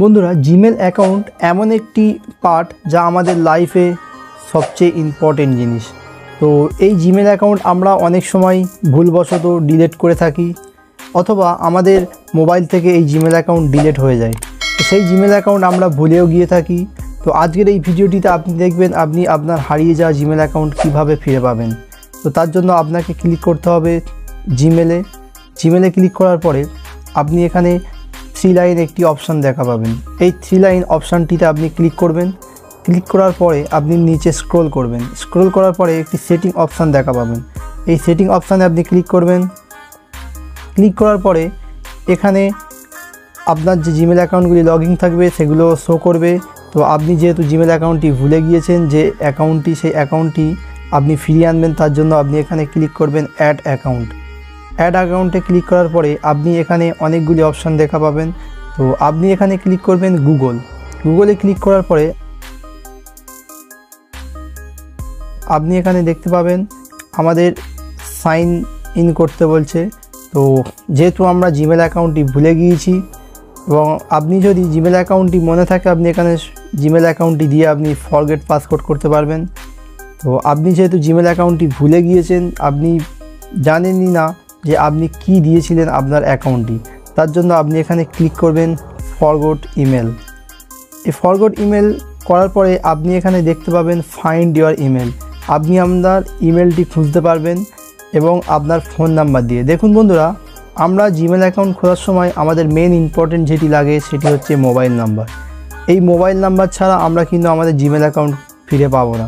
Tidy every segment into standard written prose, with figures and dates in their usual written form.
বন্ধুরা, Gmail account এমন একটি পার্ট যা আমাদের লাইফে সবচেয়ে ইম্পর্টেন্ট জিনিস। তো এই জিমেল অ্যাকাউন্ট আমরা অনেক সময় ভুলবশত ডিলিট করে থাকি, অথবা আমাদের মোবাইল থেকে এই জিমেল অ্যাকাউন্ট ডিলিট হয়ে যায়। তো সেই জিমেল অ্যাকাউন্ট আমরা ভুলেও গিয়ে থাকি। তো আজকের এই ভিডিওটিতে আপনি দেখবেন আপনি আপনার হারিয়ে যাওয়া জিমেল অ্যাকাউন্ট কীভাবে ফিরে পাবেন। তো তার জন্য আপনাকে ক্লিক করতে হবে জিমেলে ক্লিক করার পরে আপনি এখানে 3 লাইন একটি অপশান দেখা পাবেন। এই 3 লাইন অপশানটিতে আপনি ক্লিক করবেন। ক্লিক করার পরে আপনি নিচে স্ক্রল করবেন। স্ক্রল করার পরে একটি সেটিং অপশান দেখা পাবেন। এই সেটিং অপশানে আপনি ক্লিক করবেন। ক্লিক করার পরে এখানে আপনার যে জিমেল অ্যাকাউন্টগুলি লগইন থাকবে সেগুলো শো করবে। তো আপনি যেহেতু জিমেল অ্যাকাউন্টটি ভুলে গিয়েছেন, যে সেই অ্যাকাউন্টটি আপনি ফিরিয়ে আনবেন, তার জন্য আপনি এখানে ক্লিক করবেন অ্যাড অ্যাকাউন্টে ক্লিক করার পরে আপনি এখানে অনেকগুলি অপশান দেখা পাবেন। তো আপনি এখানে ক্লিক করবেন গুগলে ক্লিক করার পরে আপনি এখানে দেখতে পাবেন আমাদের সাইন ইন করতে বলছে। তো যেহেতু আমরা জিমেল অ্যাকাউন্টটি ভুলে গিয়েছি, এবং আপনি যদি জিমেল অ্যাকাউন্টটি মনে থাকে আপনি এখানে জিমেল অ্যাকাউন্টটি দিয়ে আপনি ফরগেট পাসওয়ার্ড করতে পারবেন। তো আপনি যেহেতু জিমেল অ্যাকাউন্টটি ভুলে গিয়েছেন, আপনি জানেনই না যে আপনি কি দিয়েছিলেন আপনার অ্যাকাউন্টটি, তার জন্য আপনি এখানে ক্লিক করবেন ফরগট ইমেল। এই ফরগট ইমেল করার পরে আপনি এখানে দেখতে পাবেন ফাইন্ড ইওর ইমেল। আপনি আপনার ইমেলটি খুঁজতে পারবেন এবং আপনার ফোন নাম্বার দিয়ে। দেখুন বন্ধুরা, আমরা জিমেল অ্যাকাউন্ট খোলার সময় আমাদের মেন ইম্পর্টেন্ট যেটি লাগে সেটি হচ্ছে মোবাইল নাম্বার। এই মোবাইল নাম্বার ছাড়া আমরা কিন্তু আমাদের জিমেল অ্যাকাউন্ট ফিরে পাবো না।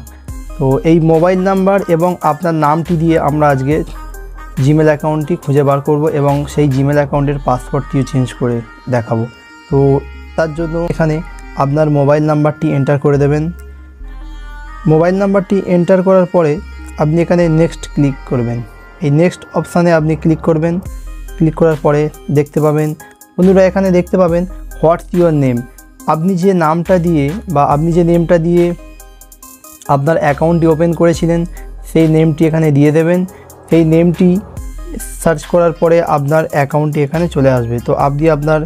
তো এই মোবাইল নাম্বার এবং আপনার নামটি দিয়ে আমরা আজকে জিমেল অ্যাকাউন্টটি খুঁজে বার করব এবং সেই জিমেল অ্যাকাউন্টের পাসওয়ার্ডটিও চেঞ্জ করে দেখাবো। তো তার জন্য এখানে আপনার মোবাইল নাম্বারটি এন্টার করে দেবেন। মোবাইল নাম্বারটি এন্টার করার পরে আপনি এখানে নেক্সট ক্লিক করবেন। এই নেক্সট অপশানে আপনি ক্লিক করবেন। ক্লিক করার পরে দেখতে পাবেন বন্ধুরা, এখানে দেখতে পাবেন হোয়াটস ইউর নেম। আপনি যে নামটা দিয়ে বা আপনি যে নেমটা দিয়ে আপনার অ্যাকাউন্টটি ওপেন করেছিলেন সেই নেমটি এখানে দিয়ে দেবেন। সেই নেমটি সার্চ করার পরে আপনার অ্যাকাউন্টটি এখানে চলে আসবে। তো আপনি আপনার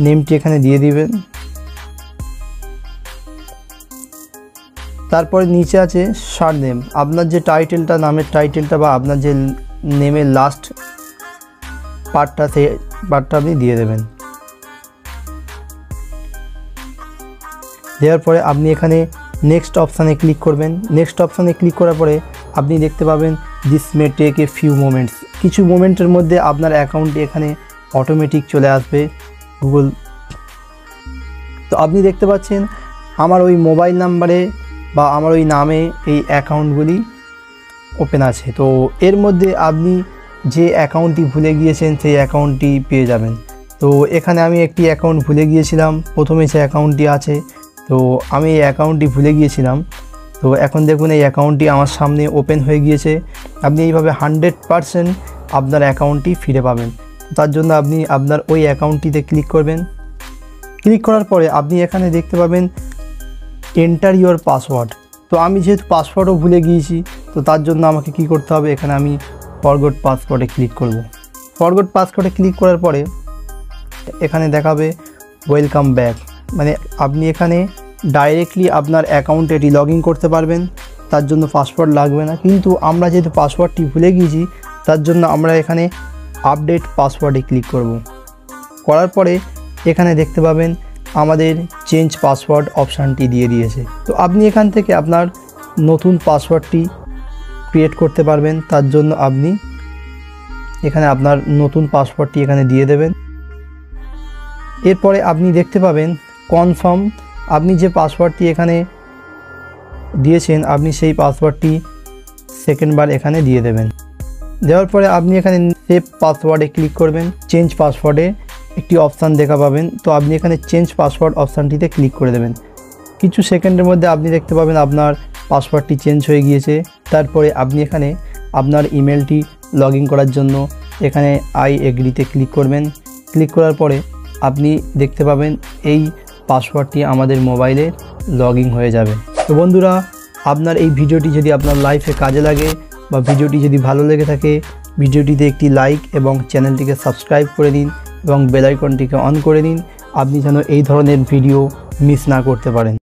নেমটি এখানে দিয়ে দিবেন। তারপরে নিচে আছে সারনেম। আপনার যে টাইটেলটা, নামের টাইটেলটা বা আপনার যে নেমের লাস্ট পার্টটা, সেই পার্টটা আপনি দিয়ে দেবেন। দেওয়ার পরে আপনি এখানে নেক্সট অপশানে ক্লিক করবেন। নেক্সট অপশানে ক্লিক করার পরে আপনি দেখতে পাবেন this may take a few moments. কিছু মোমেন্টের মধ্যে আপনার অ্যাকাউন্টটি এখানে অটোমেটিক চলে আসবে গুগল। তো আপনি দেখতে পাচ্ছেন আমার ওই মোবাইল নাম্বারে বা আমার ওই নামে এই অ্যাকাউন্টগুলি ওপেন আছে। তো এর মধ্যে আপনি যে অ্যাকাউন্টটি ভুলে গিয়েছেন সেই অ্যাকাউন্টটি পেয়ে যাবেন। তো এখানে আমি একটি অ্যাকাউন্ট ভুলে গিয়েছিলাম, প্রথমে সে অ্যাকাউন্টটি আছে। তো আমি এই অ্যাকাউন্টটি ভুলে গিয়েছিলাম। তো এখন দেখুন এই অ্যাকাউন্টটি আমার সামনে ওপেন হয়ে গিয়েছে। আপনি এইভাবে 100% আপনার অ্যাকাউন্টটি ফিরে পাবেন। তার জন্য আপনি আপনার ওই অ্যাকাউন্টটিতে ক্লিক করবেন। ক্লিক করার পরে আপনি এখানে দেখতে পাবেন এন্টার ইওর পাসওয়ার্ড। তো আমি যেহেতু পাসওয়ার্ডও ভুলে গিয়েছি, তো তার জন্য আমাকে কি করতে হবে, এখানে আমি ফরগট পাসওয়ার্ডে ক্লিক করব। ফরগট পাসওয়ার্ডে ক্লিক করার পরে এখানে দেখাবে ওয়েলকাম ব্যাক। মানে আপনি এখানে ডাইরেক্টলি আপনার অ্যাকাউন্টে লগ ইন করতে পারবেন, তার জন্য পাসওয়ার্ড লাগবে না। কিন্তু আমরা যেহেতু পাসওয়ার্ডটি ভুলে গিয়েছি, তার জন্য আমরা এখানে আপডেট পাসওয়ার্ডে ক্লিক করব। করার পরে এখানে দেখতে পাবেন আমাদের চেঞ্জ পাসওয়ার্ড অপশানটি দিয়ে দিয়েছে। তো আপনি এখান থেকে আপনার নতুন পাসওয়ার্ডটি ক্রিয়েট করতে পারবেন। তার জন্য আপনি এখানে আপনার নতুন পাসওয়ার্ডটি এখানে দিয়ে দেবেন। এরপরে আপনি দেখতে পাবেন কনফার্ম। আপনি যে পাসওয়ার্ডটি এখানে দিয়েছেন, আপনি সেই পাসওয়ার্ডটি সেকেন্ডবার এখানে দিয়ে দেবেন। দেওয়ার পরে আপনি এখানে সেভ পাসওয়ার্ডে ক্লিক করবেন। চেঞ্জ পাসওয়ার্ডে একটি অপশান দেখা পাবেন। তো আপনি এখানে চেঞ্জ পাসওয়ার্ড অপশানটিতে ক্লিক করে দেবেন। কিছু সেকেন্ডের মধ্যে আপনি দেখতে পাবেন আপনার পাসওয়ার্ডটি চেঞ্জ হয়ে গিয়েছে। তারপরে আপনি এখানে আপনার ইমেলটি লগ ইন করার জন্য এখানে আই এগ্রিতে ক্লিক করবেন। ক্লিক করার পরে আপনি দেখতে পাবেন এই পাসওয়ার্ডটি আমাদের মোবাইলে লগ ইন হয়ে যাবে। তো বন্ধুরা, আপনার এই ভিডিওটি যদি আপনার লাইফে কাজে লাগে বা ভিডিওটি যদি ভালো লেগে থাকে, ভিডিওটিতে একটি লাইক এবং চ্যানেলটিকে সাবস্ক্রাইব করে দিন এবং বেল আইকনটিকে অন করে দিন। আপনি যেন এই ধরনের ভিডিও মিস না করতে পারেন।